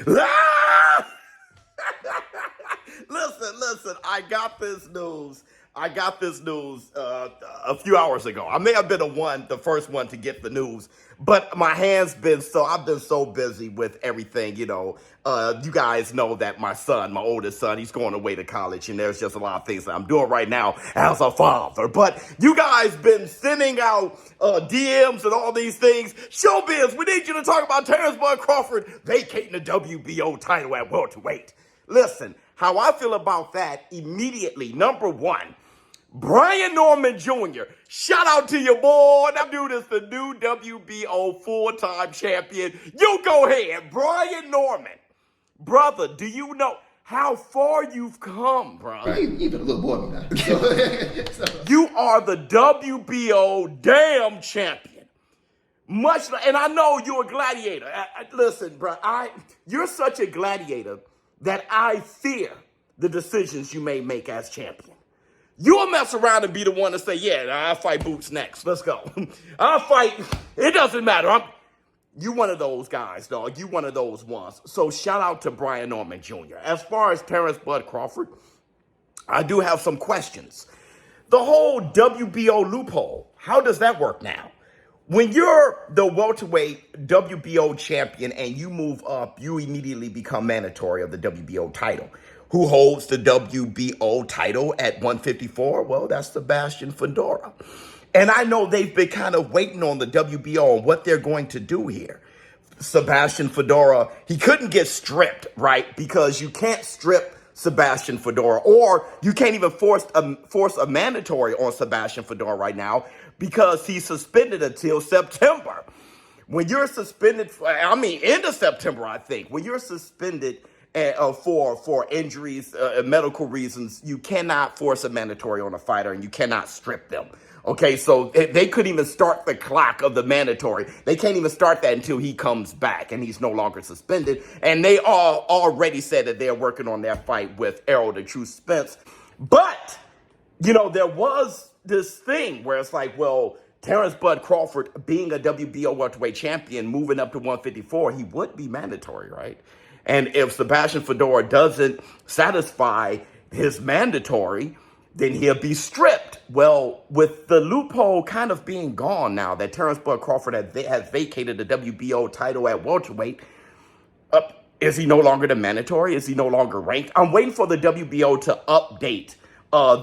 Ah! Listen, I got this news. A few hours ago. I may have been the first one to get the news, but I've been so busy with everything, you guys know that my oldest son, he's going away to college, and there's just a lot of things that I'm doing right now as a father. But you guys been sending out DMs and all these things. ShowBizz, we need you to talk about Terence Crawford vacating the WBO title at welterweight. Listen, how I feel about that immediately. Number one, Brian Norman Jr. Shout out to your boy. That dude is the new WBO full-time champion. You go ahead, Brian Norman. Brother, do you know how far you've come, bro? Even a little boy now. You are the WBO damn champion. And I know you're a gladiator. Listen, bro, you're such a gladiator that I fear the decisions you may make as champion. You'll mess around and be the one to say, yeah, I'll fight Boots next. Let's go. I'll fight. It doesn't matter. You one of those guys, dog. You one of those ones. So shout out to Brian Norman Jr. As far as Terence Bud Crawford, I do have some questions. The whole WBO loophole, how does that work now? When you're the welterweight WBO champion and you move up, you immediately become mandatory of the WBO title. Who holds the WBO title at 154? Well, that's Sebastian Fedora. And I know they've been kind of waiting on the WBO and what they're going to do here. Sebastian Fedora, he couldn't get stripped, right? Because you can't strip Sebastian Fedora, or you can't even force a mandatory on Sebastian Fedora right now because he's suspended until September. When you're suspended, end of September, I think, when you're suspended for injuries, medical reasons, you cannot force a mandatory on a fighter and you cannot strip them. Okay, so they couldn't even start the clock of the mandatory. They can't even start that until he comes back and he's no longer suspended. And they all already said that they're working on their fight with Errol the True Spence. But, there was this thing where it's like, well, Terence Bud Crawford being a WBO welterweight champion, moving up to 154, he would be mandatory, right? And if Sebastian Fedora doesn't satisfy his mandatory, then he'll be stripped. Well, with the loophole kind of being gone now that Terence Bud Crawford has vacated the WBO title at welterweight, is he no longer the mandatory? Is he no longer ranked? I'm waiting for the WBO to update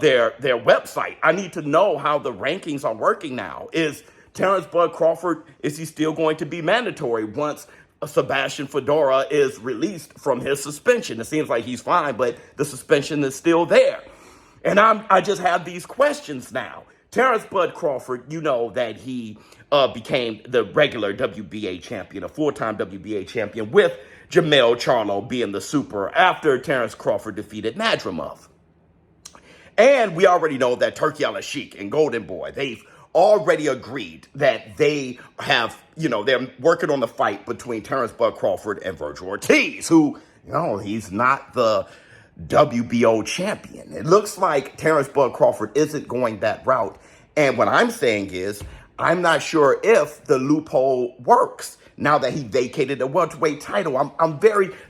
their website. I need to know how the rankings are working now. Is Terence Bud Crawford, is he still going to be mandatory once Sebastian Fedora is released from his suspension? It seems like he's fine, but the suspension is still there. And I just have these questions now. Terence Bud Crawford, you know that he became the regular WBA champion, a full-time WBA champion, with Jermell Charlo being the super after Terence Crawford defeated Nadrimov. And we already know that Turki Al-Sheikh and Golden Boy, they've already agreed that they have, they're working on the fight between Terence Bud Crawford and Virgil Ortiz, who, he's not the WBO champion. It looks like Terence Bud Crawford isn't going that route. And what I'm saying is, I'm not sure if the loophole works now that he vacated the welterweight title.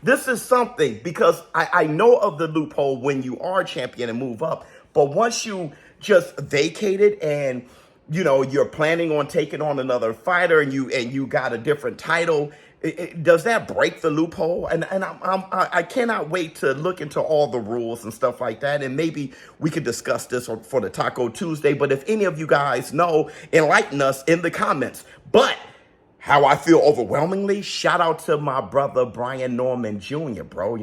This is something, because I know of the loophole when you are a champion and move up. But once you just vacate it and, you're planning on taking on another fighter and you got a different title, does that break the loophole? And I cannot wait to look into all the rules and stuff like that. And maybe we could discuss this for the Taco Tuesday. But if any of you guys know, enlighten us in the comments. But how I feel overwhelmingly, shout out to my brother Brian Norman Jr., bro.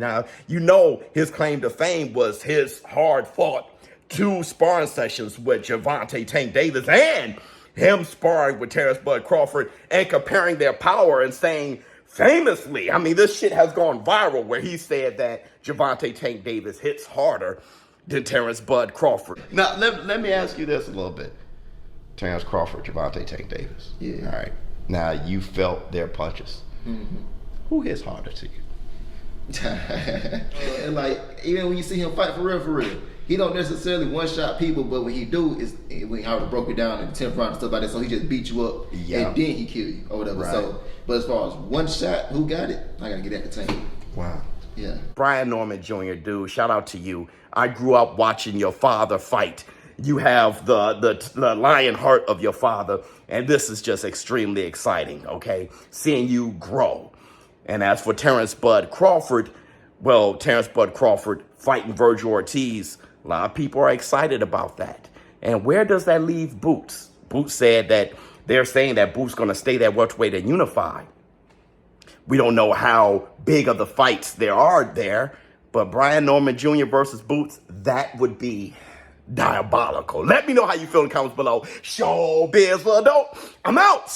His claim to fame was his hard-fought 2 sparring sessions with Gervonta Tank Davis and him sparring with Terence Bud Crawford and comparing their power and saying famously, this shit has gone viral where he said that Gervonta Tank Davis hits harder than Terence Bud Crawford. Now, let me ask you this a little bit. Terence Crawford, Gervonta Tank Davis. Yeah. All right. Now, you felt their punches. Mm-hmm. Who hits harder to you? And like, even when you see him fight for real, he don't necessarily one-shot people, but when he do, is when he already broke it down in the 10th round and stuff like that, so he just beat you up, and then he kill you, or whatever. Right. So, but as far as one shot, who got it, I gotta get that to Tank. Wow. Yeah. Brian Norman Jr., dude, shout out to you. I grew up watching your father fight. You have the lion heart of your father, and this is just extremely exciting, okay? Seeing you grow. And as for Terence Bud Crawford, well, Terence Bud Crawford fighting Virgil Ortiz, a lot of people are excited about that. And where does that leave Boots? Boots said that they're saying that Boots going to stay that welterweight and unify. We don't know how big of the fights there are there, but Brian Norman Jr. versus Boots, that would be diabolical. Let me know how you feel in the comments below. ShowBizz, I'm out.